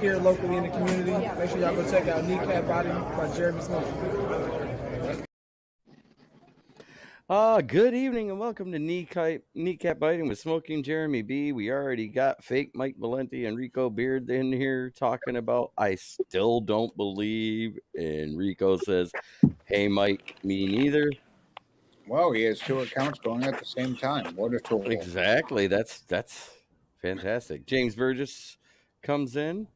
Here locally in the community. Make sure y'all go check out Kneecap Body by Jeremy Smokin. Good evening and welcome to Kneecap Biting with Smoking Jeremy B. We already got fake Mike Valenti and Rico Beard in here talking about I still don't believe. And Rico says, hey, Mike, me neither. Well, he has two accounts going at the same time. What a tool. Exactly. That's fantastic. James Burgess comes in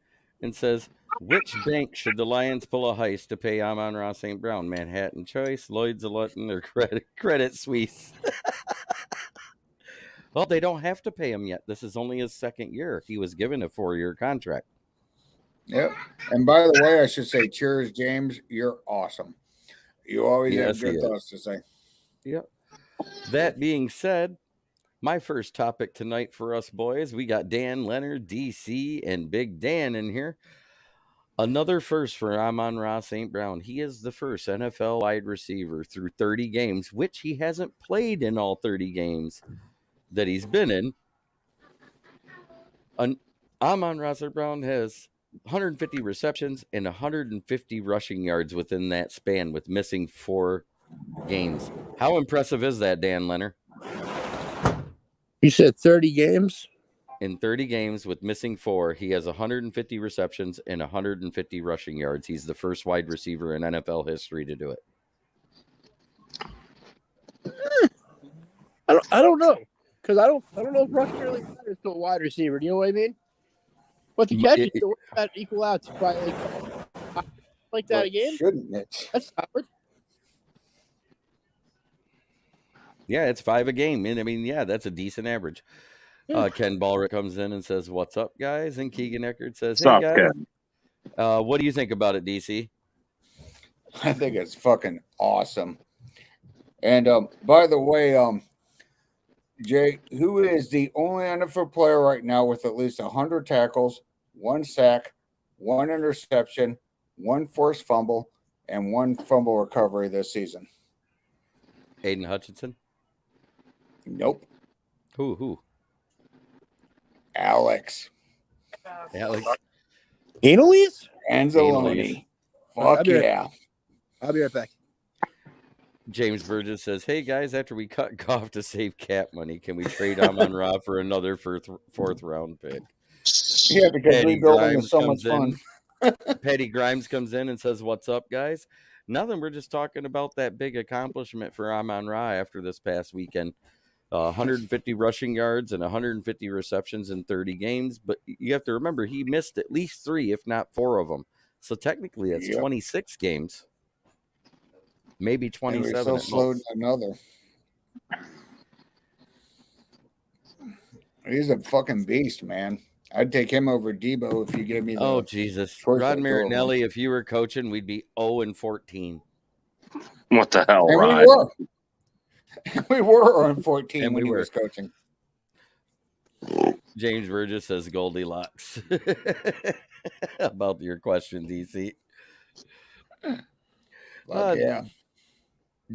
and says, which bank should the Lions pull a heist to pay Amon-Ra St. Brown? Manhattan Choice, Lloyd's of London, or Credit Suisse? Well, they don't have to pay him yet. This is only his second year. He was given a 4-year contract. Yep. And by the way, I should say, cheers, James. You're awesome. You always have good thoughts to say. Yep. That being said, my first topic tonight for us boys, we got Dan Leonard, DC, and Big Dan in here. Another first for Amon-Ra St. Brown. He is the first NFL wide receiver through 30 games, which he hasn't played in all 30 games that he's been in. Amon-Ra St. Brown has 150 receptions and 150 rushing yards within that span with missing 4 games. How impressive is that, Dan Leonard? You said 30 games? In 30 games with missing 4, he has 150 receptions and 150 rushing yards. He's the first wide receiver in NFL history to do it. I don't know, because I don't know if rushing really matters to a wide receiver. Do you know what I mean? But the catches that equal out to probably like that again. Shouldn't it? That's solid. Yeah, it's 5 a game. And I mean, yeah, that's a decent average. Ken Ballrick comes in and says, what's up, guys? And Keegan Eckert says, hey, guys. What do you think about it, DC? I think it's fucking awesome. And by the way, Jay, who is the only NFL player right now with at least 100 tackles, 1 sack, 1 interception, 1 forced fumble, and 1 fumble recovery this season? Hayden Hutchinson? Nope. Who? Alex. Olines? Anzalone. Fuck yeah. I'll be right back. James Burgess says, hey, guys, after we cut Goff to save cap money, can we trade Amon-Ra for another 4th round pick? Yeah, because rebuilding is so much fun. Patty Grimes comes in and says, what's up, guys? Nothing. We're just talking about that big accomplishment for Amon-Ra after this past weekend. 150 rushing yards and 150 receptions in 30 games. But you have to remember, he missed at least 3, if not 4 of them. So technically, that's 26 games. Maybe 27. And we still slowed another. He's a fucking beast, man. I'd take him over Debo if you give me the... Oh, Jesus. Rod Marinelli, if you were coaching, we'd be 0-14. What the hell, and Rod? we were. We were on 14 and when he was coaching. James Burgess says Goldilocks. About your question, DC. Yeah.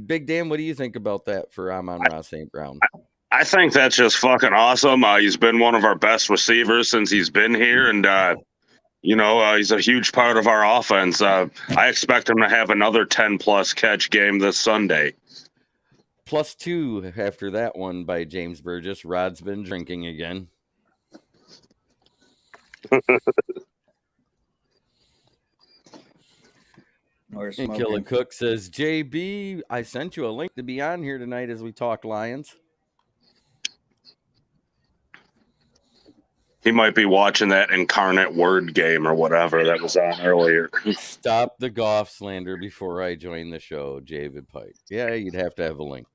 Big Dan, what do you think about that for Amon-Ra St. Brown? I think that's just fucking awesome. He's been one of our best receivers since he's been here, and He's a huge part of our offense. I expect him to have another 10-plus catch game this Sunday. +2 after that one by James Burgess. Rod's been drinking again. And Killer Cook says, JB, I sent you a link to be on here tonight as we talk Lions. He might be watching that Incarnate Word game or whatever that was on earlier. Stop the Goff slander before I join the show, David Pike. Yeah, you'd have to have a link.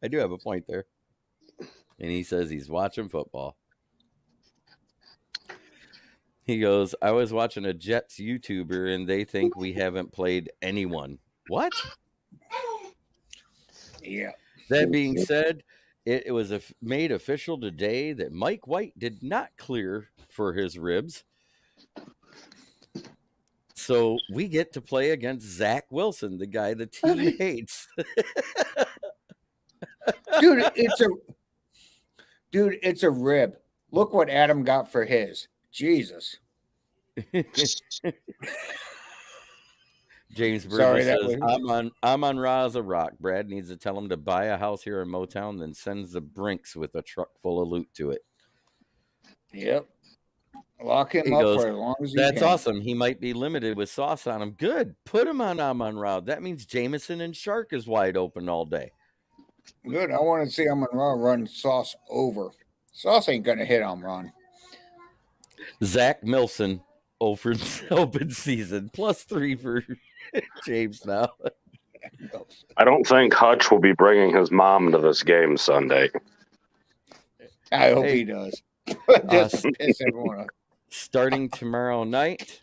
I do have a point there. And he says he's watching football. He goes, I was watching a Jets YouTuber and they think we haven't played anyone. What? Yeah. That being said, it was made official today that Mike White did not clear for his ribs. So we get to play against Zach Wilson, the guy the team hates. Dude, it's a rib. Look what Adam got for his. Jesus. James Burgess says, Amon-Ra is a rock. Brad needs to tell him to buy a house here in Motown, then sends the Brinks with a truck full of loot to it. Yep. Lock him up for as long as you can. That's awesome. He might be limited with sauce on him. Good. Put him on Amon-Ra. That means Jameson and Shark is wide open all day. Good. I want to see Amon-Ra run Sauce over. Sauce ain't going to hit him, Ron. Zach Milson over open season. +3 for James now. I don't think Hutch will be bringing his mom to this game Sunday. I hope he does. Just piss everyone off. Starting tomorrow night,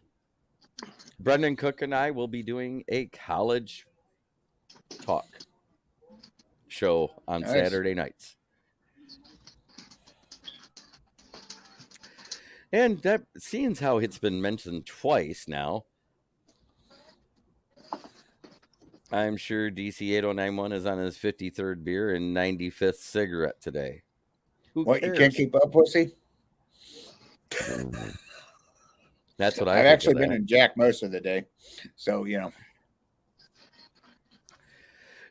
Brendan Cook and I will be doing a college talk show on Saturday nights. And that seems how it's been mentioned twice now. I'm sure DC 8091 is on his 53rd beer and 95th cigarette today. What, you can't keep up, pussy? That's what I've actually been in Jack most of the day. So,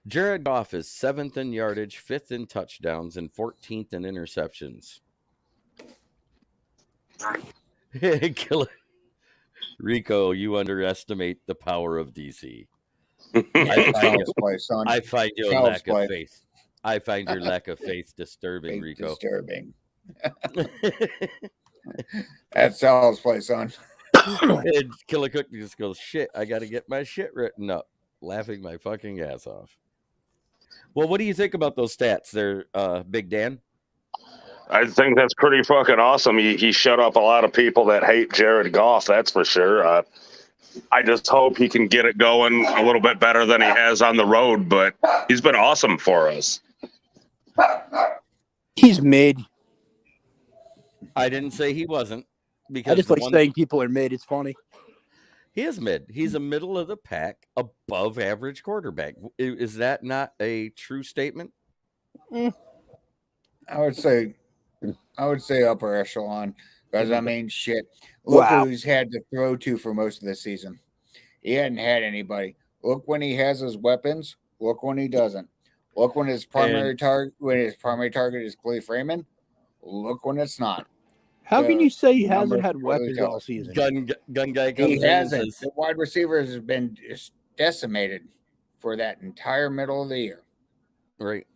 Jared Goff is 7th in yardage, 5th in touchdowns, and 14th in interceptions. Killer. Rico, you underestimate the power of DC. I find your lack of faith. I find your lack of faith disturbing, Rico. Disturbing. That's Sal's play, son. And Killer Cook just goes, shit, I got to get my shit written up. Laughing my fucking ass off. Well, what do you think about those stats there, Big Dan? I think that's pretty fucking awesome. He shut up a lot of people that hate Jared Goff, that's for sure. I just hope he can get it going a little bit better than he has on the road, but he's been awesome for us. He's mid. I didn't say he wasn't. Because I just like saying people are mid. It's funny. He is mid. He's a middle of the pack, above average quarterback. Is that not a true statement? I would say upper echelon. Because, I mean, shit. Look who he's had to throw to for most of the season. He hadn't had anybody. Look when he has his weapons. Look when he doesn't. Look when his primary target is Clay Freeman. Look when it's not. How can you say he hasn't had weapons all season? Gun guy comes he in hasn't. and says, the wide receivers has been decimated for that entire middle of the year. Right.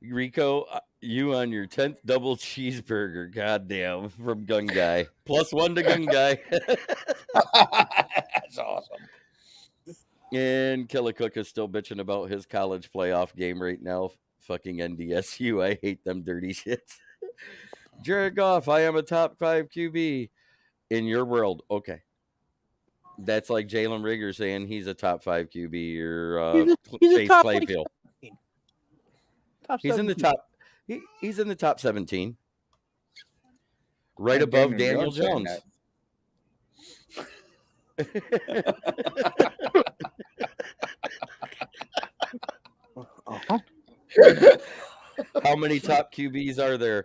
Rico, you on your 10th double cheeseburger, goddamn, from Gun Guy. +1 to Gun Guy. That's awesome. And Killer Cook is still bitching about his college playoff game right now. Fucking NDSU. I hate them dirty shits. Jared Goff, I am a top 5 QB in your world. Okay. That's like Jalen Rigger saying he's a top 5 QB or Chase Clayfield. He's in the top. He's in the top 17. Right above Daniel Jones. How many top QBs are there?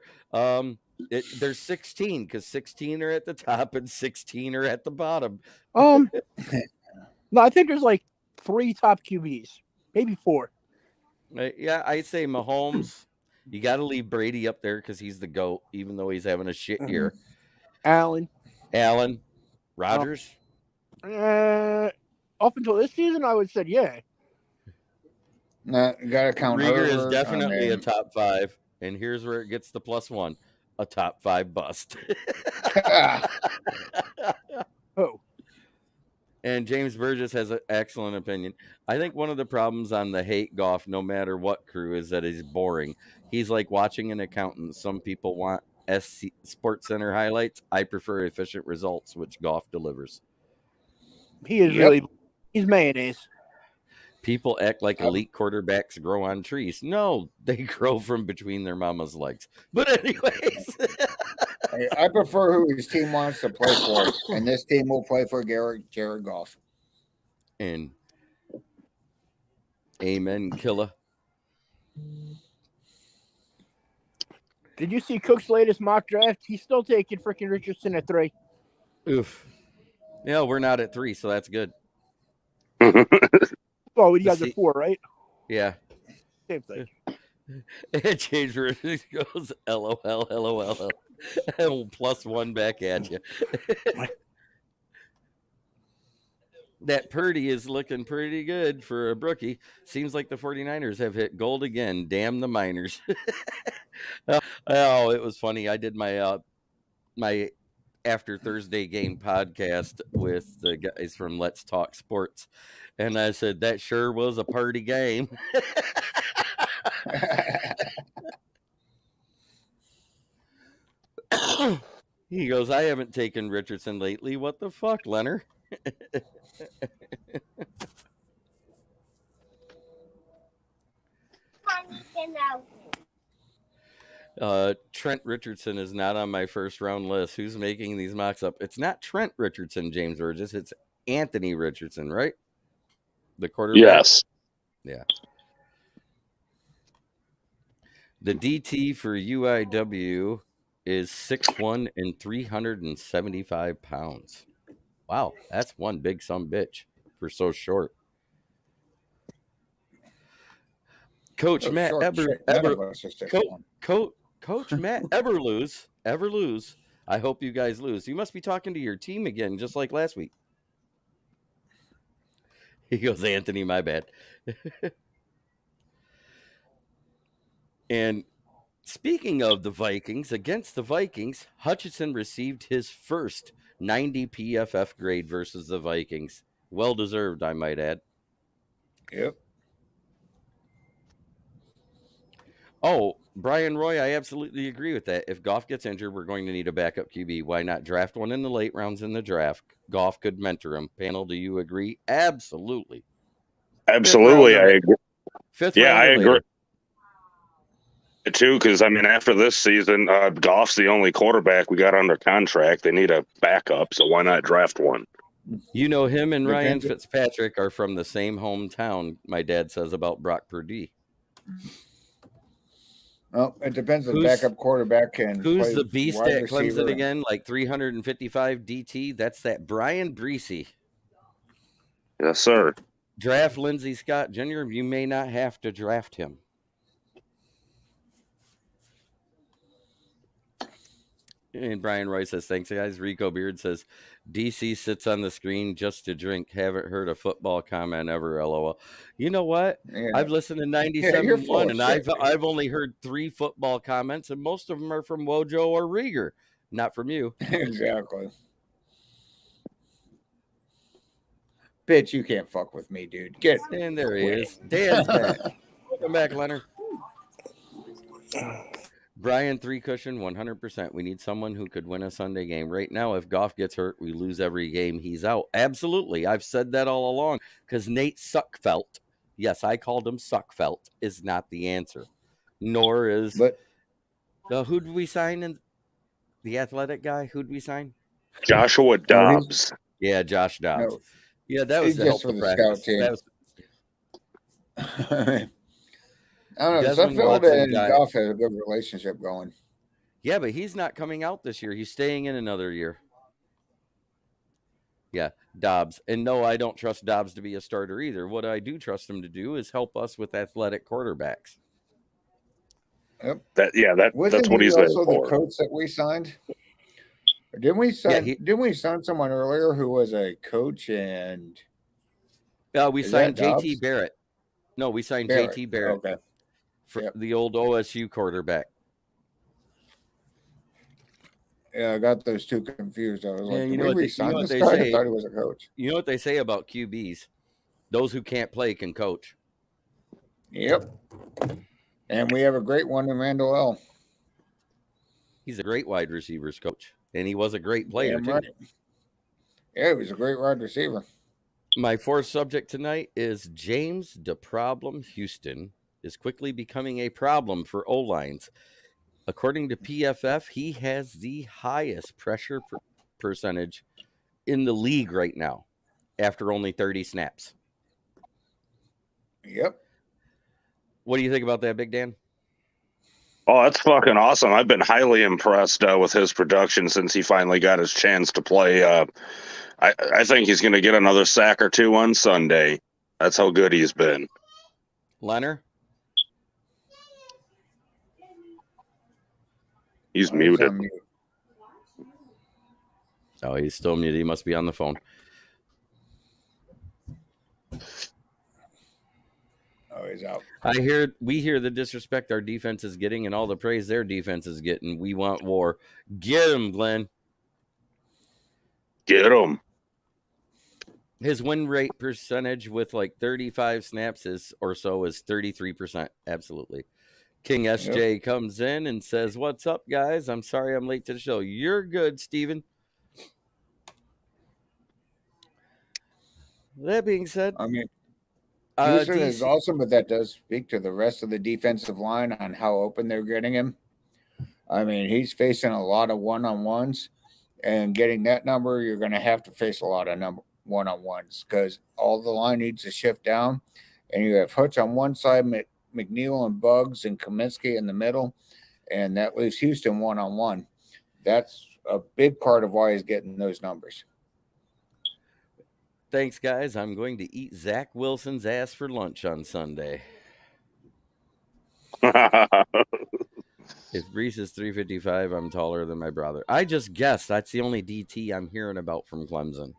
There's 16 because 16 are at the top and 16 are at the bottom. No, I think there's like 3 top QBs, maybe 4. Yeah, I'd say Mahomes. You got to leave Brady up there because he's the GOAT, even though he's having a shit year. Allen, Rodgers. Up until this season, I would say yeah. No, you gotta count Rieger is Herbert, definitely a top 5, and here's where it gets the +1: a top 5 bust. Oh, And James Burgess has an excellent opinion. I think one of the problems on the hate Goff, no matter what crew, is that he's boring. He's like watching an accountant. Some people want Sports Center highlights. I prefer efficient results, which Goff delivers. he is really, he's mayonnaise. People act like elite quarterbacks grow on trees. No, they grow from between their mama's legs. But anyways. I prefer who his team wants to play for, and this team will play for Jared Goff. And amen, killer. Did you see Cook's latest mock draft? He's still taking freaking Richardson at 3. Oof. Yeah, we're not at 3, so that's good. Oh, you guys are 4, right? Yeah. Same thing. And James Burgess goes, LOL, LOL. And +1 back at you. That Purdy is looking pretty good for a rookie. Seems like the 49ers have hit gold again. Damn the Miners. Oh, it was funny. I did my my after Thursday game podcast with the guys from Let's Talk Sports. And I said, that sure was a party game. He goes, I haven't taken Richardson lately. What the fuck, Leonard? Trent Richardson is not on my first round list. Who's making these mocks up? It's not Trent Richardson, James Burgess. It's Anthony Richardson, right? The quarterback? Yes. Yeah. The DT for UIW is 6'1" and 375 pounds. Wow, that's one big sumbitch for so short. Coach Matt Coach Matt Eberlose. I hope you guys lose. You must be talking to your team again, just like last week. He goes, Anthony, my bad. And speaking of the Vikings, against the Vikings, Hutchinson received his first 90 PFF grade versus the Vikings. Well deserved, I might add. Yep. Oh, Brian Roy, I absolutely agree with that. If Goff gets injured, we're going to need a backup QB. Why not draft one in the late rounds in the draft? Goff could mentor him. Panel, do you agree? Absolutely. Absolutely, I agree. I agree. Later. Too, because I mean, after this season, Goff's the only quarterback we got under contract. They need a backup, so why not draft one? You know, him and Ryan Fitzpatrick are from the same hometown. My dad says about Brock Purdy. Well, it depends on the backup quarterback and who's the beast at Clemson again? Like 355 DT. That's that Brian Breesy. Yes, sir. Draft Lindsey Scott Jr. You may not have to draft him. And Brian Roy says, thanks, guys. Rico Beard says, DC sits on the screen just to drink. Haven't heard a football comment ever, LOL. You know what? Yeah. I've listened to 97.1, and I've only heard 3 football comments, and most of them are from Wojo or Rieger, not from you. Exactly. Bitch, you can't fuck with me, dude. Get and there he is. Dan's back. Welcome back, Leonard. Brian 3 cushion 100%. We need someone who could win a Sunday game. Right now, if Goff gets hurt, we lose every game he's out. Absolutely. I've said that all along because Nate Suckfelt, yes, I called him Suckfelt, is not the answer. Nor is who did we sign in the athletic guy? Who'd we sign? Joshua Dobbs. Yeah, Josh Dobbs. No, yeah, that was just for the practice. Scout team. I don't know. Suffield and Goff have a good relationship going. Yeah, but he's not coming out this year. He's staying in another year. Yeah, Dobbs. And no, I don't trust Dobbs to be a starter either. What I do trust him to do is help us with athletic quarterbacks. Yep. That's Wasn't what he he's there also for. the coach that we signed? Or didn't we sign someone earlier who was a coach and We Is signed that Dobbs? JT Barrett. No, we signed Barrett? JT Barrett Okay. for Yep. the old OSU quarterback. Yeah, I got those two confused. I was like, And did we re-sign this guy? I thought he was a coach. You know what they say about QBs? Those who can't play can coach. Yep. And we have a great one in Randall L. He's a great wide receivers coach, and he was a great player Damn too. right. Yeah, he was a great wide receiver. My fourth subject tonight is James the Problem Houston is quickly becoming a problem for Olines. According to PFF, he has the highest pressure percentage in the league right now after only 30 snaps. Yep. What do you think about that, Big Dan? Oh, that's fucking awesome. I've been highly impressed with his production since he finally got his chance to play. I think he's going to get another sack or two on Sunday. That's how good he's been. Leonard? He's muted. on mute. Oh, he's still muted. He must be on the phone. Oh, he's out. We hear the disrespect our defense is getting and all the praise their defense is getting. We want war. Get him, Glenn. Get him. His win rate percentage with like 35 snaps or so is 33%. Absolutely. King SJ comes in and says, "What's up, guys? I'm sorry I'm late to the show." You're good, Steven. That being said, I mean, Houston is DC awesome, but that does speak to the rest of the defensive line on how open they're getting him. I mean, he's facing a lot of one-on-ones, and getting that number, you're going to have to face a lot of one-on-ones because all the line needs to shift down, and you have Hutch on one side, McNeil and Bugs and Kaminsky in the middle, and that leaves Houston one-on-one. That's a big part of why he's getting those numbers. Thanks, guys. I'm going to eat Zach Wilson's ass for lunch on Sunday. If Reese is 355, I'm taller than my brother. I just guessed. That's the only DT I'm hearing about from Clemson.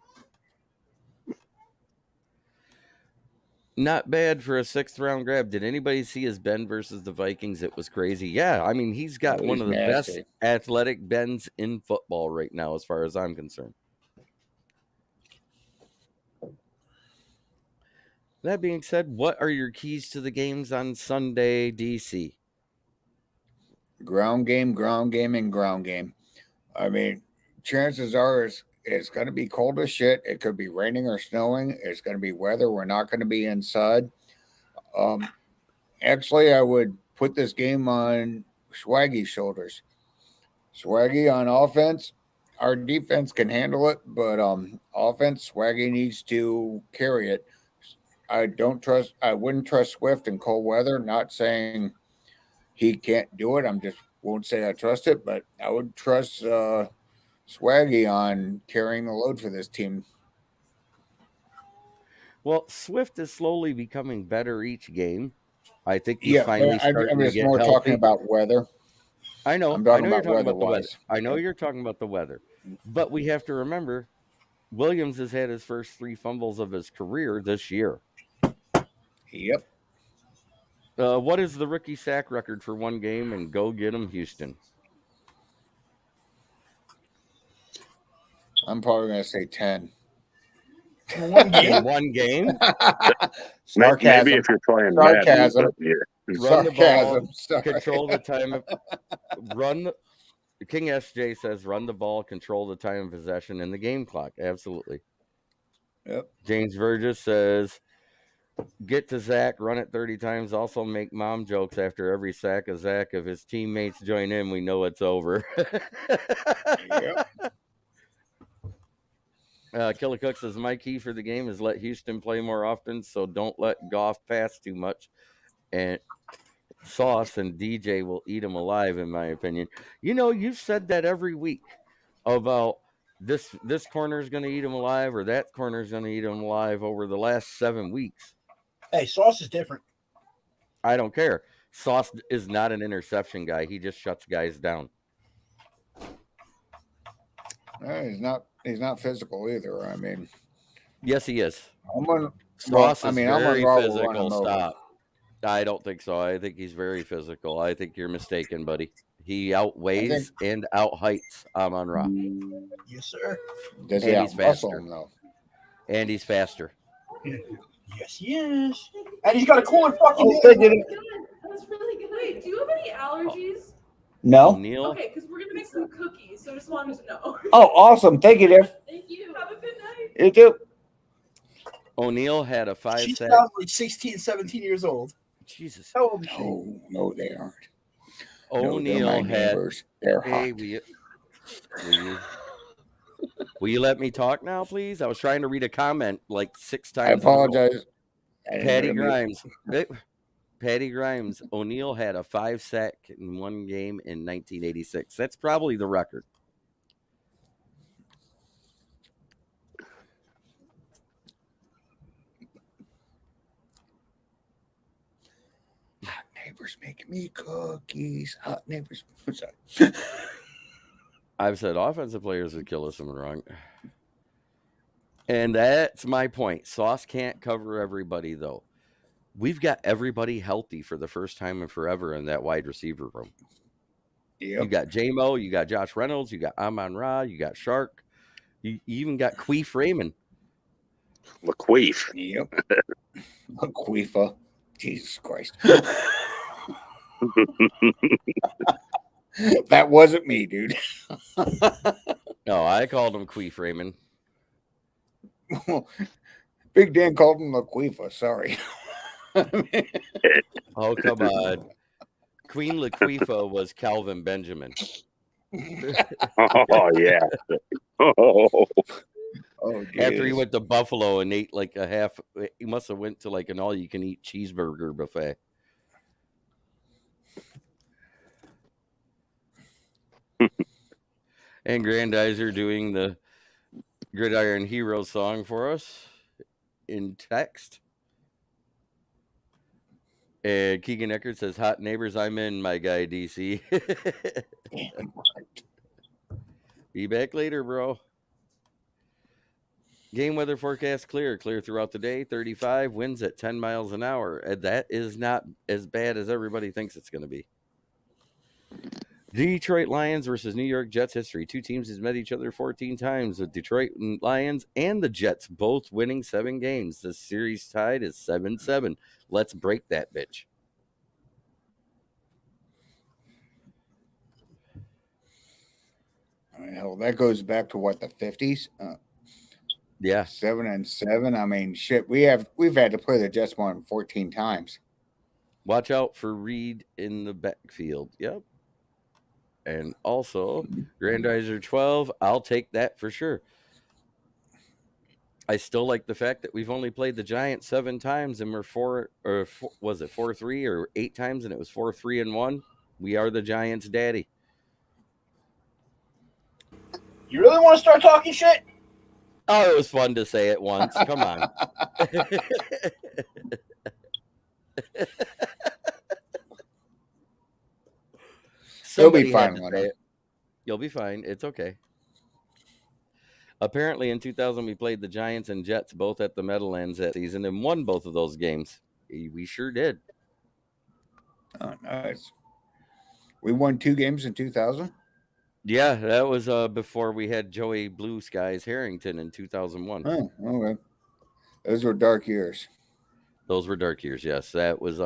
Not bad for a 6th round grab. Did anybody see his bend versus the Vikings? It was crazy. Yeah, I mean, he's got one of the best athletic bends in football right now, as far as I'm concerned. That being said, what are your keys to the games on Sunday, DC? Ground game, and ground game. I mean, chances are it's going to be cold as shit. It could be raining or snowing. It's going to be weather. We're not going to be inside. Actually, I would put this game on Swaggy's shoulders. Swaggy on offense. Our defense can handle it, but offense, Swaggy needs to carry it. I wouldn't trust Swift in cold weather. Not saying he can't do it. Won't say I trust it, but I would trust Swaggy on carrying the load for this team. Well, Swift is slowly becoming better each game. I think he's finally starting to get more healthy. Talking about weather. I know. I'm talking you're about talking about the weather. weather-wise. I know you're talking about the weather. But we have to remember, Williams has had his first 3 fumbles of his career this year. Yep. What is the rookie sack record for one game? And go get him, Houston. I'm probably going to say 10. One game. One game? Sarcasm. Maybe if you're playing Sarcasm. Run the ball. Sorry. Control the time. King SJ says run the ball, control the time of possession, and the game clock. Absolutely. Yep. James Burgess says get to Zach, run it 30 times. Also make mom jokes after every sack of Zach. If his teammates join in, we know it's over. Yep. Killer Cook says my key for the game is let Houston play more often, so don't let Goff pass too much. And Sauce and DJ will eat him alive, in my opinion. You know, you've said that every week about this corner is going to eat him alive or that corner is going to eat him alive over the last 7 weeks. Hey, Sauce is different. I don't care. Sauce is not an interception guy. He just shuts guys down. He's not physical either. I mean, yes, he is. Sauce is very physical. Stop. I don't think so. I think he's very physical. I think you're mistaken, buddy. He outweighs and outheights Amon-Ra. Yes, sir. Does he outmuscle him, though? And he's faster. Yes, he is. And he's got a cooler fucking name. That's really good. Do you have any allergies? No. O'Neal? Okay, because we're going to make some cookies, so just wanted to know. Oh, awesome. Thank you, dear. Thank you. Have a good night. You too. O'Neal had a 5 She sack. sounds like 16, 17 years old. Jesus. How old is she? Oh, no, they aren't. O'Neal had. They're hey, hot. Will you let me talk now, please? I was trying to read a comment like 6 times. I apologize. Patty Grimes. Patty Grimes. O'Neal had a 5 sack in one game in 1986. That's probably the record. Hot neighbors making me cookies. Hot neighbors. I'm sorry. I've said offensive players would kill us something wrong. And that's my point. Sauce can't cover everybody, though. We've got everybody healthy for the first time in forever in that wide receiver room. Yep. You got J-Mo, you got Josh Reynolds, you got Amon-Ra, you got Shark, you even got Queef Raymond. McQueef. Yep. McQueefa. Jesus Christ. That wasn't me, dude. No, I called him Queef Raymond. Big Dan called him LaQueefa. Sorry. Oh, come on. Queen Laquifa was Calvin Benjamin. Oh, yeah. Oh. After he went to Buffalo and ate like a half, he must have went to like an all-you-can-eat cheeseburger buffet. And Grandizer doing the Gridiron Hero song for us in text. And Keegan Eckert says, hot neighbors, I'm in, my guy, DC. Be back later, bro. Game weather forecast clear throughout the day, 35, winds at 10 miles an hour. And that is not as bad as everybody thinks it's going to be. Detroit Lions versus New York Jets history. 2 teams has met each other 14 times. The Detroit Lions and the Jets both winning 7 games. The series tied is 7-7. Let's break that bitch. Hell, that goes back to what, the 50s? Yeah. 7-7. I mean, shit. We've had to play the Jets more than 14 times. Watch out for Reed in the backfield. Yep. And also, Grandizer 12, I'll take that for sure. I still like the fact that we've only played the Giants 7 times and we're 4-3 or 8 times and it was 4-3-1. We are the Giants' daddy. You really want to start talking shit? Oh, it was fun to say it once. Come on. You'll be fine. You'll be fine. It's okay. Apparently, in 2000, we played the Giants and Jets both at the Meadowlands that season and won both of those games. We sure did. Oh, nice. We won 2 games in 2000? Yeah, that was before we had Joey Blue Skies Harrington in 2001. Oh, okay. Those were dark years. Those were dark years, yes. That was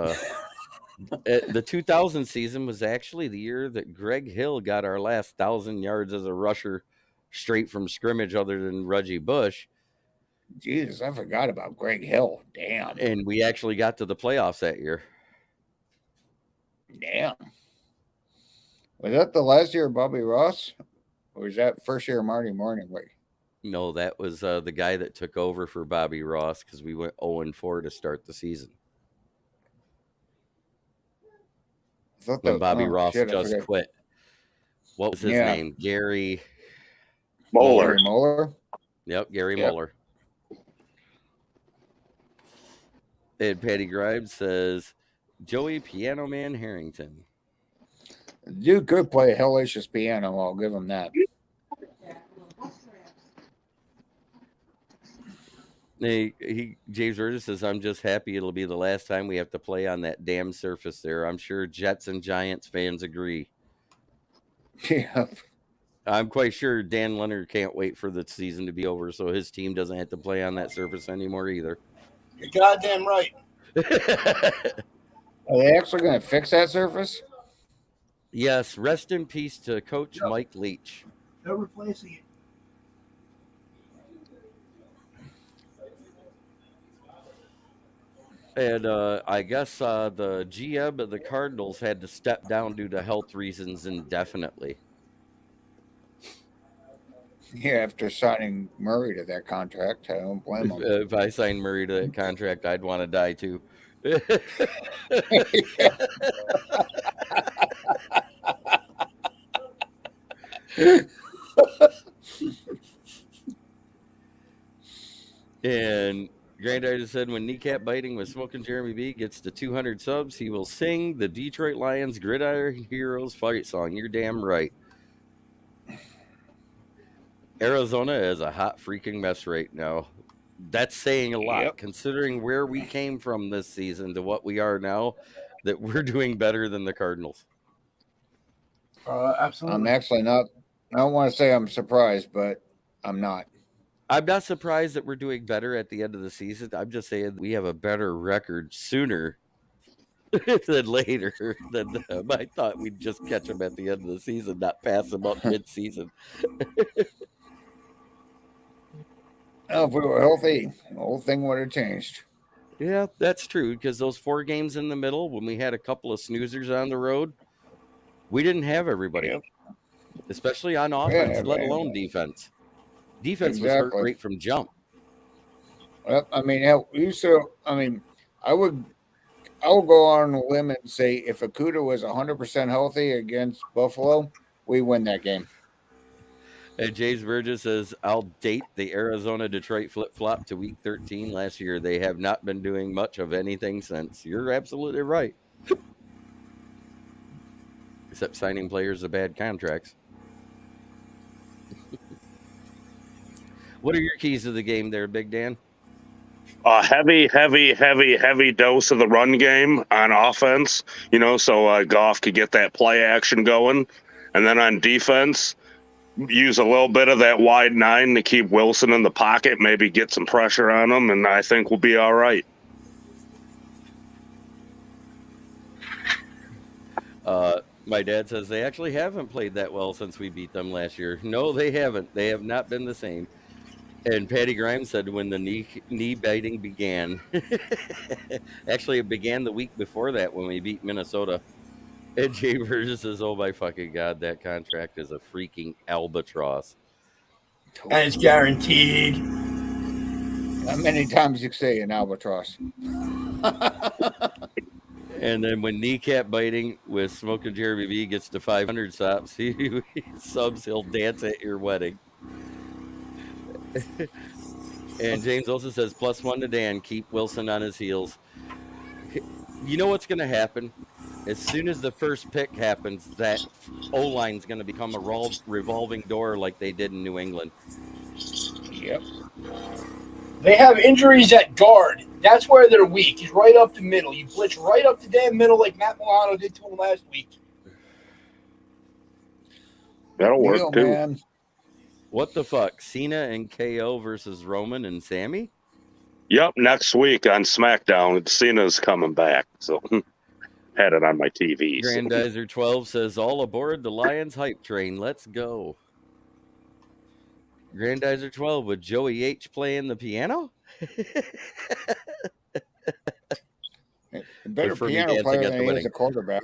the 2000 season was actually the year that Greg Hill got our last 1,000 yards as a rusher straight from scrimmage other than Reggie Bush. Jesus, I forgot about Greg Hill. Damn. And we actually got to the playoffs that year. Damn. Was that the last year of Bobby Ross? Or was that first year of Marty Morningway? No, that was the guy that took over for Bobby Ross because we went 0-4 to start the season. when Bobby Ross shit, I just forget. quit. What was his Yeah. name? Gary Moeller. Gary Moeller. Yep, Gary Yep. Moeller. And Patty Grimes says, Joey Piano Man Harrington. Dude could play a hellacious piano. I'll give him that. James Burgess says, I'm just happy it'll be the last time we have to play on that damn surface there. I'm sure Jets and Giants fans agree. Yeah. I'm quite sure Dan Leonard can't wait for the season to be over so his team doesn't have to play on that surface anymore either. You're goddamn right. Are they actually going to fix that surface? Yes, rest in peace to Coach Mike Leach. They're replacing it. And I guess the GM of the Cardinals had to step down due to health reasons indefinitely. Yeah, after signing Murray to that contract, I don't blame him. If I signed Murray to that contract, I'd want to die too. And Granddad said, when kneecap biting with Smokin Jeremy B gets to 200 subs, he will sing the Detroit Lions Gridiron Heroes fight song. You're damn right. Arizona is a hot freaking mess right now. That's saying a lot, considering where we came from this season to what we are now, that we're doing better than the Cardinals. Absolutely. I'm actually not. I don't want to say I'm surprised, but I'm not. I'm not surprised that we're doing better at the end of the season. I'm just saying we have a better record sooner than later. Than them. I thought we'd just catch them at the end of the season, not pass them up mid-season. Oh, if we were healthy, the whole thing would have changed. Yeah, that's true, because those 4 games in the middle, when we had a couple of snoozers on the road, we didn't have everybody, especially on offense, let alone defense. Defense was hurt right from jump. Well, I mean, I would go on a limb and say if Akuda was 100% healthy against Buffalo, we win that game. And James Burgess says, I'll date the Arizona-Detroit flip-flop to week 13 last year. They have not been doing much of anything since. You're absolutely right. Except signing players to bad contracts. What are your keys to the game there, Big Dan? Heavy dose of the run game on offense, so Goff could get that play action going. And then on defense, use a little bit of that wide 9 to keep Wilson in the pocket, maybe get some pressure on him, and I think we'll be all right. My dad says they actually haven't played that well since we beat them last year. No, they haven't. They have not been the same. And Patty Grimes said when the knee biting began. Actually, it began the week before that when we beat Minnesota. And Jay Burgess says, oh my fucking God, that contract is a freaking albatross. And it's guaranteed. How many times you say an albatross? And then when kneecap biting with Smokin Jeremy B gets to 500 subs, he'll dance at your wedding. And James also says, +1 to Dan, keep Wilson on his heels. You know what's going to happen? As soon as the first pick happens, that O-line's going to become a revolving door like they did in New England. Yep. They have injuries at guard. That's where they're weak. He's right up the middle. You blitz right up the damn middle like Matt Milano did to him last week. That'll work too. Man. What the fuck? Cena and KO versus Roman and Sammy? Yep, next week on SmackDown, Cena's coming back. So had it on my TV. Grandizer 12 says, all aboard the Lions hype train. Let's go. Grandizer 12 with Joey H playing the piano? Better piano player than he is a quarterback.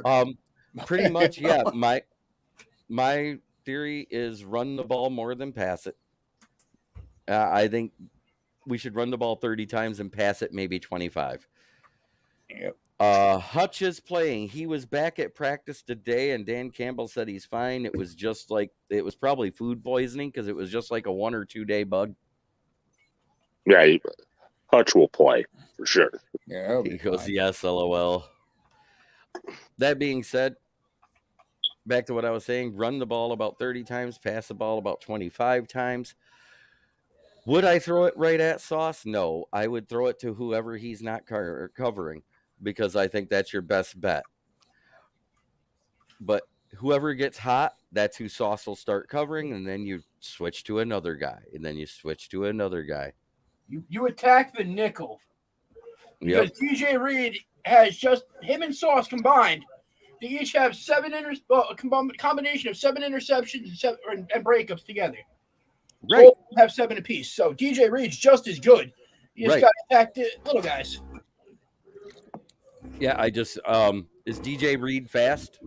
Pretty much, yeah. My theory is run the ball more than pass it. I think we should run the ball 30 times and pass it maybe 25. Yep. Hutch is playing. He was back at practice today, and Dan Campbell said he's fine. It was just like it was probably food poisoning because it was just like a 1 or 2 day bug. Yeah, Hutch will play for sure. Yeah, that'll He be goes, fine. yes, LOL. That being said, back to what I was saying, run the ball about 30 times, pass the ball about 25 times. Would I throw it right at Sauce? No, I would throw it to whoever he's not covering because I think that's your best bet. But whoever gets hot, that's who Sauce will start covering, and then you switch to another guy, and then you switch to another guy. You attack the nickel Yep. because DJ Reed has just him and Sauce combined. They each have a combination of 7 interceptions and breakups together. Right. Both have 7 apiece. So DJ Reed's just as good. You just Right. got to attack the little guys. Yeah, I just is DJ Reed fast?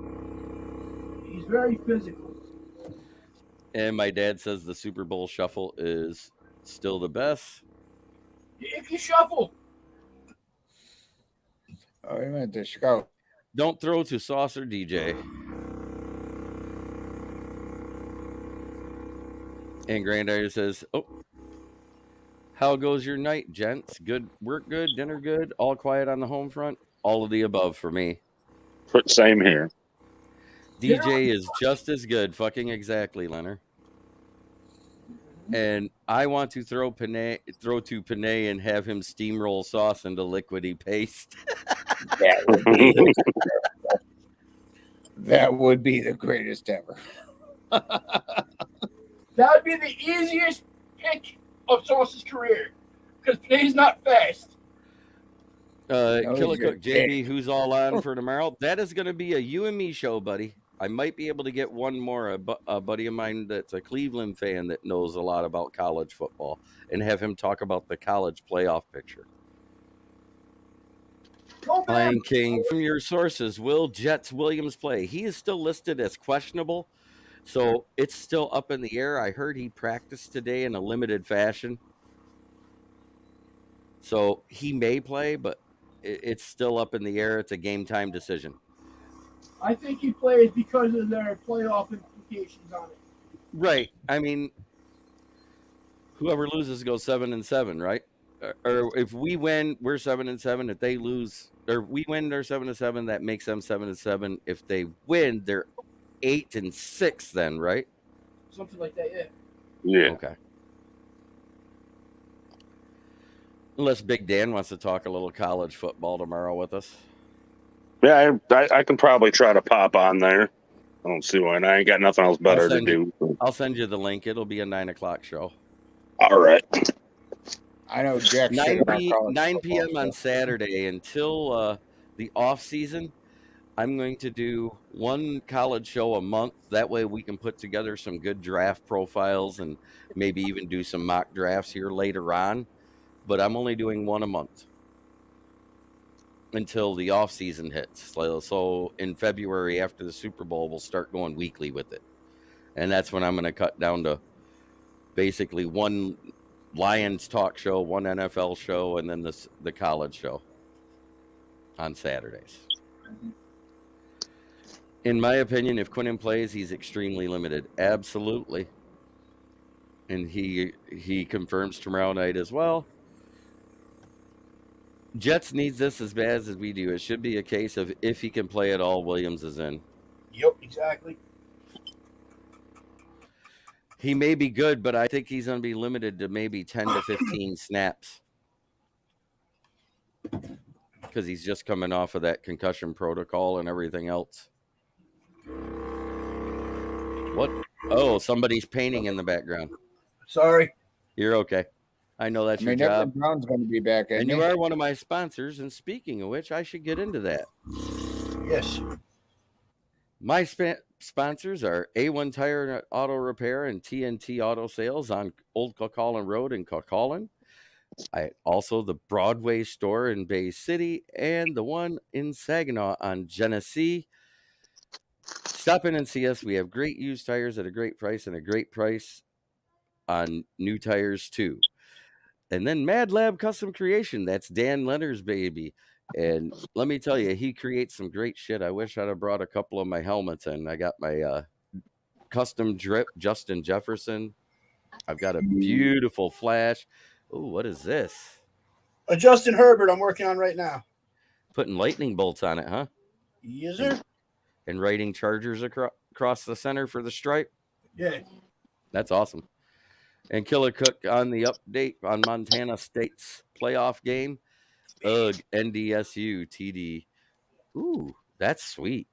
He's very physical. And my dad says the Super Bowl shuffle is still the best. If you shuffle, Oh, he meant to Chicago. Don't throw to Sauce or DJ. And Granddaddy says, oh, how goes your night, gents? Good, work good, dinner good, all quiet on the home front? All of the above for me. Same here. DJ is just as good. Fucking exactly, Leonard. And I want to throw to Panay and have him steamroll Sauce into liquidy paste. That would be the greatest ever. that would be the easiest pick of Sauce's career because Panay's not fast. Killer he's Cook, good. JB, who's all on for tomorrow? That is going to be a you and me show, buddy. I might be able to get one more, a buddy of mine that's a Cleveland fan that knows a lot about college football, and have him talk about the college playoff picture. Lion King, from your sources, will Jets Williams play? He is still listed as questionable, so it's still up in the air. I heard he practiced today in a limited fashion. So he may play, but it's still up in the air. It's a game time decision. I think he plays because of their playoff implications on it. Right. I mean, whoever loses goes 7-7, right? Or if we win, we're 7-7. If they lose, or we win, they're 7-7. That makes them 7-7. If they win, they're 8-6. Then, right? Something like that, yeah. Yeah. Okay. Unless Big Dan wants to talk a little college football tomorrow with us. Yeah, I can probably try to pop on there. I don't see why not. I ain't got nothing else better to do. I'll send you the link. It'll be a 9:00 show. All right. I know Jack 9 p.m. on Saturday until the off season. I'm going to do one college show a month. That way we can put together some good draft profiles and maybe even do some mock drafts here later on. But I'm only doing one a month until the off season hits. So in February after the Super Bowl, we'll start going weekly with it. And that's when I'm going to cut down to basically one Lions talk show, one NFL show, and then the college show on Saturdays. In my opinion, if Quinnen plays, he's extremely limited. Absolutely. And he confirms tomorrow night as well. Jets needs this as bad as we do. It should be a case of if he can play at all, Williams is in. Yep, exactly. He may be good, but I think he's going to be limited to maybe 10 to 15 snaps. Because he's just coming off of that concussion protocol and everything else. What? Oh, somebody's painting in the background. Sorry. You're okay. I know that's your Evan job. Brown's going to be back. And isn't you he? are one of my sponsors. And speaking of which, I should get into that. Yes. My sponsors are A1 Tire Auto Repair and TNT Auto Sales on Old Cuckolin Road in Cuckolin. Also the Broadway store in Bay City and the one in Saginaw on Genesee. Stop in and see us. We have great used tires at a great price and a great price on new tires too. And then Mad Lab Custom Creation. That's Dan Leonard's baby. And let me tell you, he creates some great shit. I wish I'd have brought a couple of my helmets in. I got my custom drip Justin Jefferson. I've got a beautiful flash. Oh, what is this? A Justin Herbert I'm working on right now. Putting lightning bolts on it, huh? Yes, sir. And writing Chargers across the center for the stripe. Yeah. That's awesome. And Killer Cook on the update on Montana State's playoff game. Ugh, NDSU TD. Ooh, that's sweet.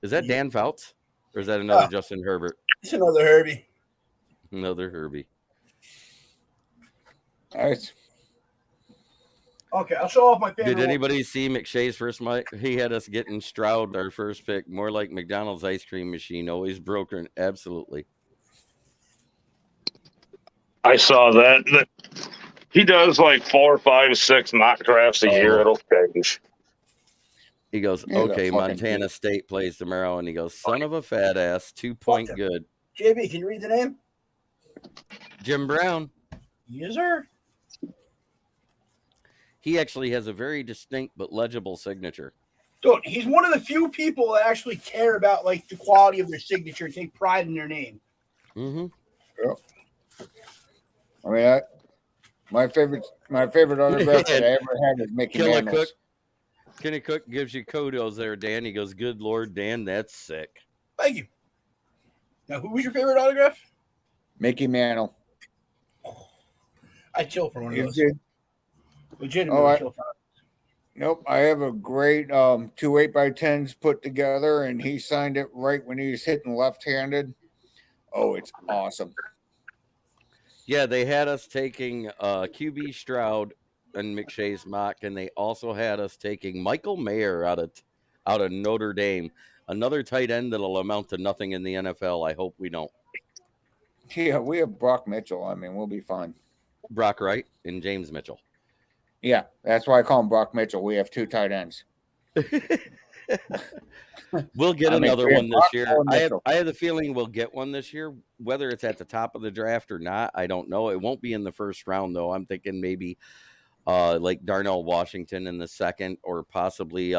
Is that Dan Fouts? Or is that another Justin Herbert? It's another Herbie. Another Herbie. Nice. Okay, I'll show off my favorite. Did anybody see McShay's first mic? He had us getting Stroud our first pick, more like McDonald's ice cream machine, always broken. Absolutely. I saw that. He does like 4, 5, 6 mock drafts a year. It'll change. He goes, Yeah, okay, fucking Montana State plays tomorrow. And he goes, son of a fat ass, 2-point good. JB, can you read the name? Jim Brown. Yes, sir. He actually has a very distinct but legible signature. Dude, he's one of the few people that actually care about like the quality of their signature and take pride in their name. Mm-hmm. Yep. I mean, my favorite autograph that I ever had was Mickey Killer Mantle's. Cook. Kenny Cook gives you kudos there, Dan. He goes, good Lord, Dan, that's sick. Thank you. Now, who was your favorite autograph? Mickey Mantle. I'd chill for one of You those. did? Legitimately chill for one. Nope. I have a great 2 8x10s put together, and he signed it right when he was hitting left-handed. Oh, it's awesome. Yeah, they had us taking QB Stroud and McShay's mock, and they also had us taking Michael Mayer out of Notre Dame, another tight end that'll amount to nothing in the NFL. I hope we don't. Yeah, we have Brock Mitchell. I mean, we'll be fine. Brock Wright and James Mitchell. Yeah, that's why I call him Brock Mitchell. We have 2 tight ends. We'll get I mean, another we have one this Brock year. or I Mitchell. have the feeling we'll get one this year. Whether it's at the top of the draft or not, I don't know. It won't be in the first round, though. I'm thinking maybe like Darnell Washington in the second, or possibly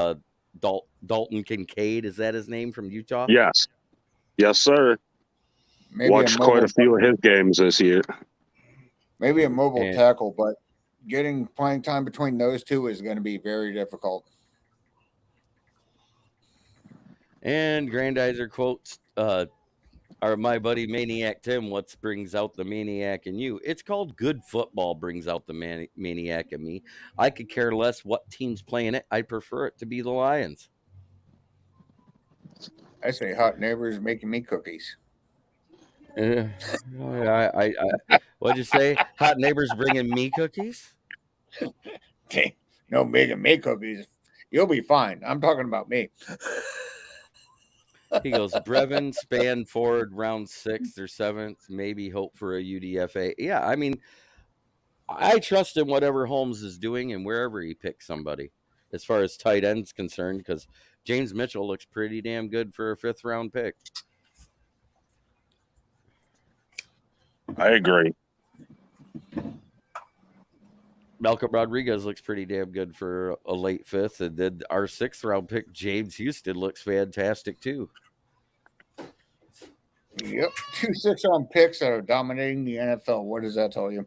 Dalton Kincaid. Is that his name from Utah? Yes. Yes, sir. Maybe Watched quite a few of his games this year. Maybe a mobile And- tackle, but getting playing time between those two is going to be very difficult. And Grandizer quotes my buddy Maniac Tim, what brings out the maniac in you? It's called good football brings out the maniac in me. I could care less what team's playing it. I prefer it to be the Lions. I say hot neighbors making me cookies. What'd you say? Hot neighbors bringing me cookies? No, making me cookies. You'll be fine. I'm talking about me. He goes, Brevin, span forward round 6th or 7th, maybe hope for a UDFA. Yeah, I mean, I trust in whatever Holmes is doing and wherever he picks somebody as far as tight end's concerned, because James Mitchell looks pretty damn good for a 5th round pick. I agree. Malcolm Rodriguez looks pretty damn good for a late 5th, and then our 6th round pick, James Houston, looks fantastic too. Yep. 2 6-round picks that are dominating the NFL. What does that tell you?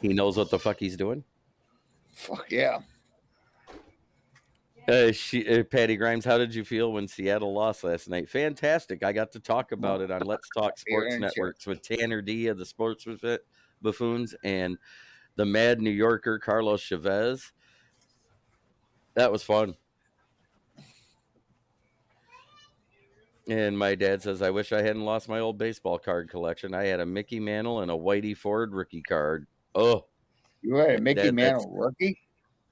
He knows what the fuck he's doing. Fuck yeah. Patty Grimes, how did you feel when Seattle lost last night? Fantastic. I got to talk about it on Let's Talk Sports Networks with Tanner D of the Sports Buffoons and the Mad New Yorker Carlos Chavez. That was fun. And my dad says, I wish I hadn't lost my old baseball card collection. I had a Mickey Mantle and a Whitey Ford rookie card. Oh. You had a Mickey Mantle rookie?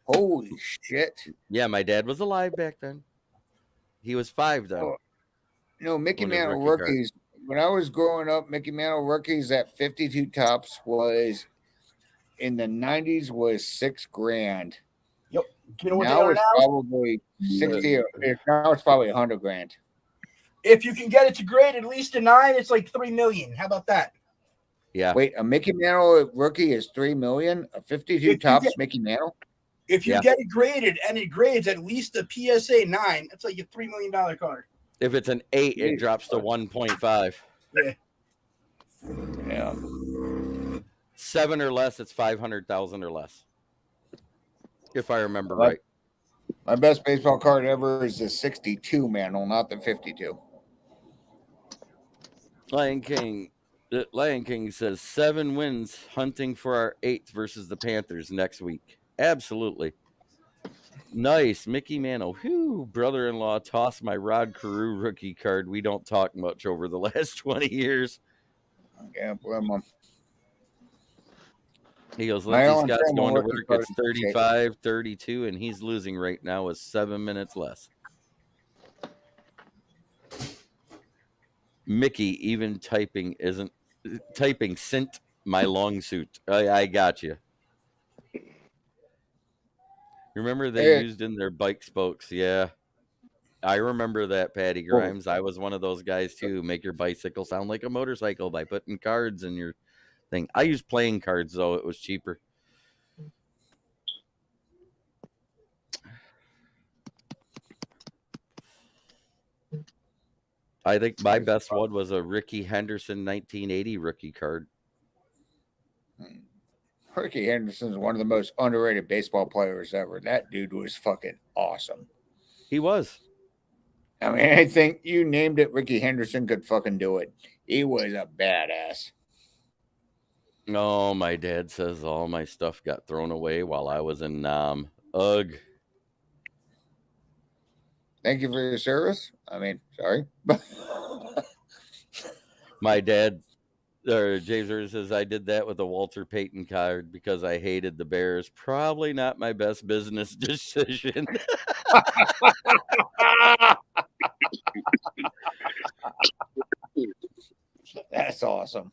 Holy shit. Yeah, my dad was alive back then. He was 5 then. Oh, Mickey Mantle rookies. When I was growing up, Mickey Mantle rookies at 52 tops was in the 90s was $6,000. Yep. You know what now it's probably 60. Now it's probably $100,000. If you can get it to grade at least a 9, it's like $3 million. How about that? Yeah. Wait, a Mickey Mantle rookie is $3 million. A 52 tops Mickey Mantle. If you get it graded and it grades at least a PSA 9, that's like a $3 million card. If it's an 8, it drops to 1.5. Yeah. Yeah. 7 or less, it's 500,000 or less. If I remember right. My best baseball card ever is the 62 Mantle, not the 52. Lion King says 7 wins hunting for our 8th versus the Panthers next week. Absolutely. Nice. Mickey Mantle. Whew, brother-in-law tossed my Rod Carew rookie card. We don't talk much over the last 20 years. I can't blame him. He goes, Lindsay Scott's going to work. It's 35-32, and he's losing right now with 7 minutes less. Mickey, even typing sent my long suit. I got you. Remember they used in their bike spokes? Yeah. I remember that, Patty Grimes. I was one of those guys, too. Make your bicycle sound like a motorcycle by putting cards in your thing. I used playing cards, though. It was cheaper. I think my best one was a Ricky Henderson 1980 rookie card. Ricky Henderson's one of the most underrated baseball players ever. That dude was fucking awesome. He was. I mean, I think you named it, Ricky Henderson could fucking do it. He was a badass. Oh, my dad says all my stuff got thrown away while I was in Nam. Ugh. Thank you for your service. I mean, sorry. My dad, James Irvin says, I did that with a Walter Payton card because I hated the Bears. Probably not my best business decision. That's awesome.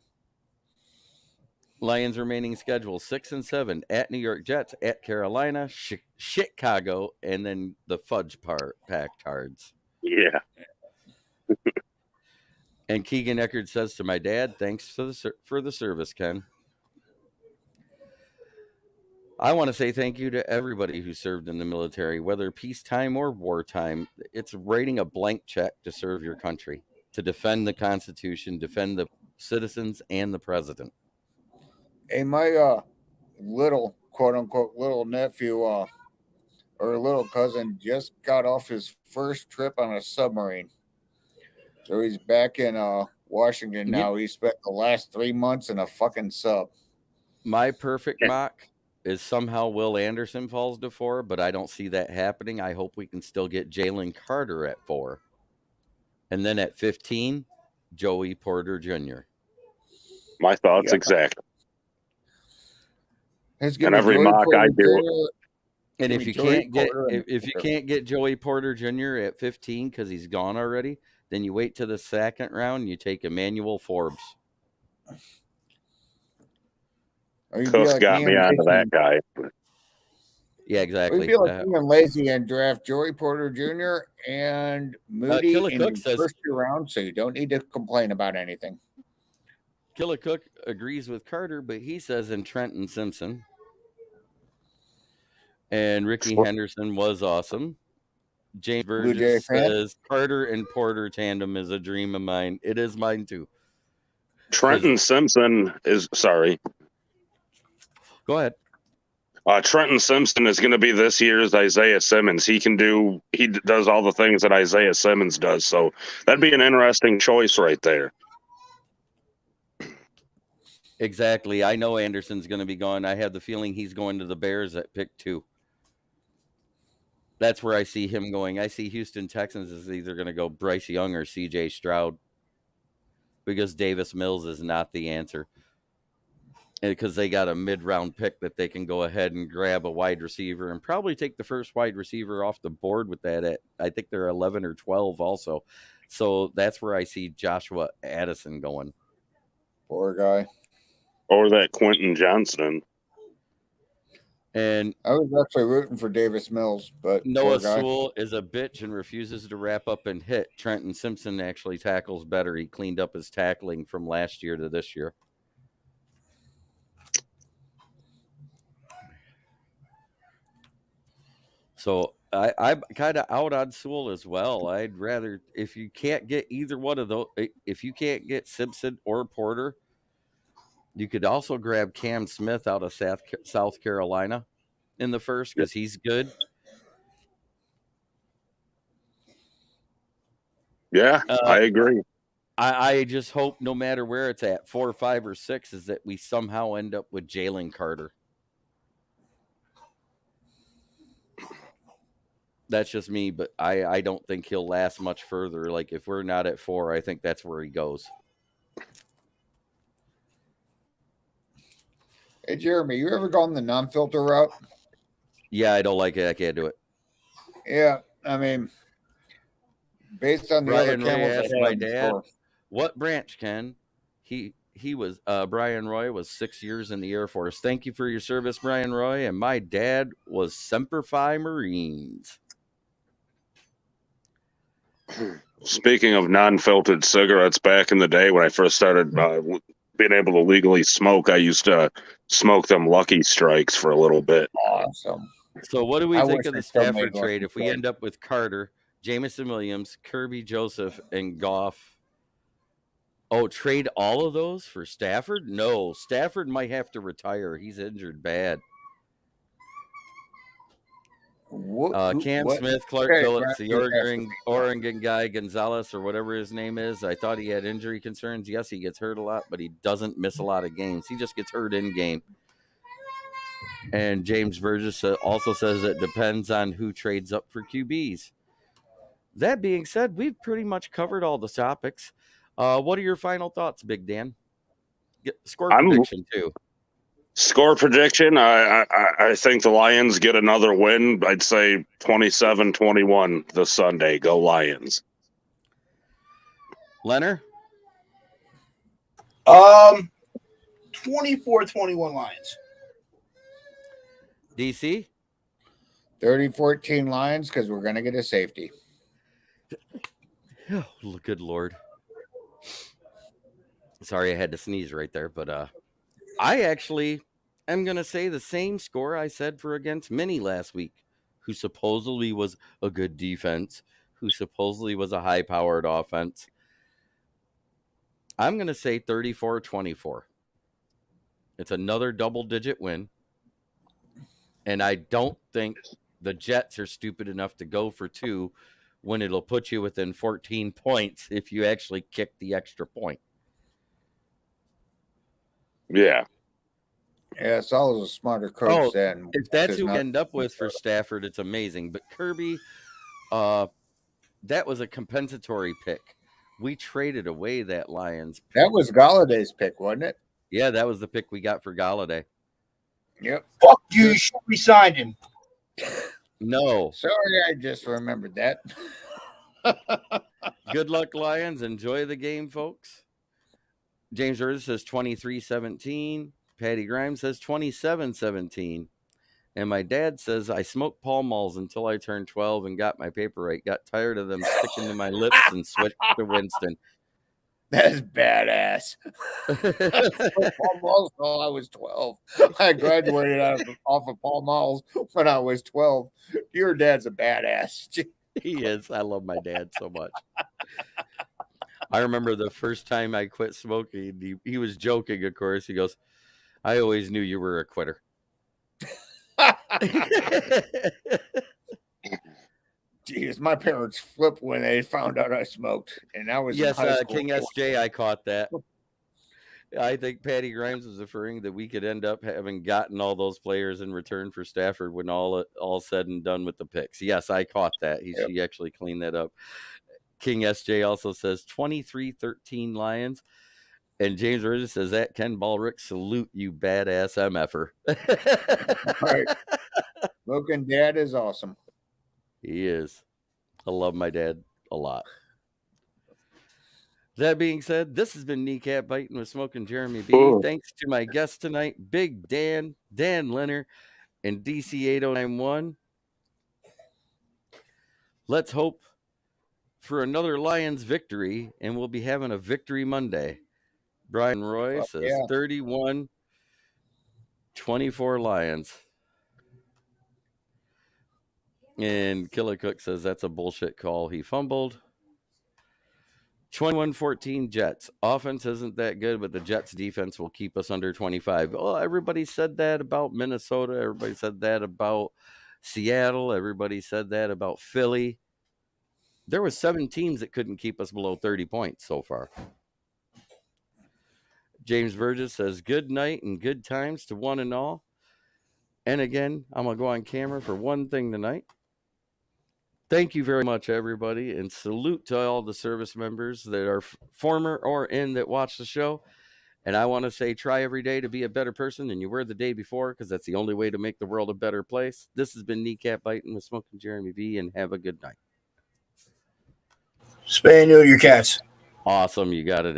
Lions remaining schedule 6 and 7 at New York Jets, at Carolina, Chicago, and then the fudge pack cards. Yeah. And Keegan Eckert says to my dad, thanks for the service, Ken. I want to say thank you to everybody who served in the military, whether peacetime or wartime. It's writing a blank check to serve your country, to defend the Constitution, defend the citizens and the president. Hey, my little, quote unquote, little nephew or little cousin just got off his first trip on a submarine. So he's back in Washington now. He spent the last 3 months in a fucking sub. My perfect mock is somehow Will Anderson falls to 4, but I don't see that happening. I hope we can still get Jalen Carter at 4. And then at 15, Joey Porter Jr. My thoughts exactly. And every mock I do. And if you can't get Joey Porter Jr. at 15 because he's gone already, then you wait to the second round and you take Emmanuel Forbes. Cook got me onto that guy. Yeah, exactly. We'd be like being lazy and draft Joey Porter Jr. and Moody in the first 2 rounds, so you don't need to complain about anything. Killicook agrees with Carter, but he says in Trenton Simpson. And Ricky Henderson was awesome. James Burgess says Carter and Porter tandem is a dream of mine. It is mine too. Trenton Simpson is sorry. Go ahead. Trenton Simpson is going to be this year's Isaiah Simmons. He does all the things that Isaiah Simmons does. So that'd be an interesting choice right there. Exactly. I know Anderson's going to be gone. I have the feeling he's going to the Bears at pick 2. That's where I see him going. I see Houston Texans is either going to go Bryce Young or C.J. Stroud because Davis Mills is not the answer. Because they got a mid-round pick that they can go ahead and grab a wide receiver and probably take the first wide receiver off the board with that. I think they're 11 or 12 also. So that's where I see Joshua Addison going. Poor guy. Or that Quentin Johnston. And I was actually rooting for Davis Mills, but Noah Sewell is a bitch and refuses to wrap up and hit. Trenton Simpson actually tackles better. He cleaned up his tackling from last year to this year. So I'm kind of out on Sewell as well. I'd rather, if you can't get either one of those, if you can't get Simpson or Porter, you could also grab Cam Smith out of South Carolina in the first because he's good. Yeah, I agree. I just hope no matter where it's at, 4, 5, or 6, is that we somehow end up with Jalen Carter. That's just me, but I don't think he'll last much further. Like, if we're not at 4, I think that's where he goes. Hey, Jeremy, you ever gone the non-filter route? Yeah, I don't like it. I can't do it. Yeah, I mean, based on the Brian other Roy camels I asked had my in the dad, store. what branch, Ken? He was Brian Roy was 6 years in the Air Force. Thank you for your service, Brian Roy. And my dad was Semper Fi Marines. Speaking of non-filtered cigarettes, back in the day when I first started being able to legally smoke, I used to smoke them Lucky Strikes for a little bit. Awesome. So what do we I think wish of they the still Stafford made trade Lucky if we Strikes. end up with Carter, Jamison Williams, Kirby Joseph, and Goff? Oh, trade all of those for Stafford? No, Stafford might have to retire. He's injured bad. Cam Smith, Clark Okay, Phillips, Brad, the Oregon guy, Gonzalez, or whatever his name is. I thought he had injury concerns. Yes, he gets hurt a lot, but he doesn't miss a lot of games. He just gets hurt in game. And James Burgess also says it depends on who trades up for QBs. That being said, we've pretty much covered all the topics. What are your final thoughts, Big Dan? Score prediction, too. Score prediction, I think the Lions get another win. I'd say 27-21 this Sunday. Go Lions. Leonard? 24-21 Lions. DC? 30-14 Lions because we're going to get a safety. Oh, good Lord. Sorry, I had to sneeze right there, but I actually am going to say the same score I said for against Minnie last week, who supposedly was a good defense, who supposedly was a high-powered offense. I'm going to say 34-24. It's another double-digit win, and I don't think the Jets are stupid enough to go for 2 when it'll put you within 14 points if you actually kick the extra point. Yeah. Yeah, Sal's a smarter coach than. If that's who we end up with for Stafford, it's amazing. But Kirby, that was a compensatory pick. We traded away that Lions pick. That was Galladay's pick, wasn't it? Yeah, that was the pick we got for Galladay. Yep. Fuck you, you should be signed him. No. Sorry, I just remembered that. Good luck, Lions. Enjoy the game, folks. James Earth says 23-17. Patty Grimes says 27-17. And my dad says, I smoked Pall Malls until I turned 12 and got my paper right. Got tired of them sticking to my lips and switched to Winston. That's badass. Pall Malls until I was 12. I graduated off of Pall Malls when I was 12. Your dad's a badass. He is. I love my dad so much. I remember the first time I quit smoking, he was joking, of course. He goes, I always knew you were a quitter. Jeez, my parents flipped when they found out I smoked. And I was yes, in high school. King SJ, I caught that. I think Patty Grimes was referring that we could end up having gotten all those players in return for Stafford when all said and done with the picks. Yes, I caught that. She actually cleaned that up. King SJ also says 23-13 Lions. And James Burgess says that Ken Ballrick, salute you, badass MFer. Right. Smoking dad is awesome. He is. I love my dad a lot. That being said, this has been Kneecap Biting with Smokin' Jeremy B. Ooh. Thanks to my guests tonight, Big Dan, Dan Leonard, and DC8091. Let's hope for another Lions victory, and we'll be having a victory Monday. Brian Roy says 31-24 Lions. And Killicook says that's a bullshit call. He fumbled. 21-14 Jets. Offense isn't that good, but the Jets defense will keep us under 25. Oh, everybody said that about Minnesota. Everybody said that about Seattle. Everybody said that about Philly. There was 7 teams that couldn't keep us below 30 points so far. James Burgess says, good night and good times to one and all. And again, I'm going to go on camera for one thing tonight. Thank you very much, everybody, and salute to all the service members that are former or in that watch the show. And I want to say, try every day to be a better person than you were the day before, because that's the only way to make the world a better place. This has been Kneecap Biting with Smokin' Jeremy V, and have a good night. Spay and neuter your cats. Awesome. You got it.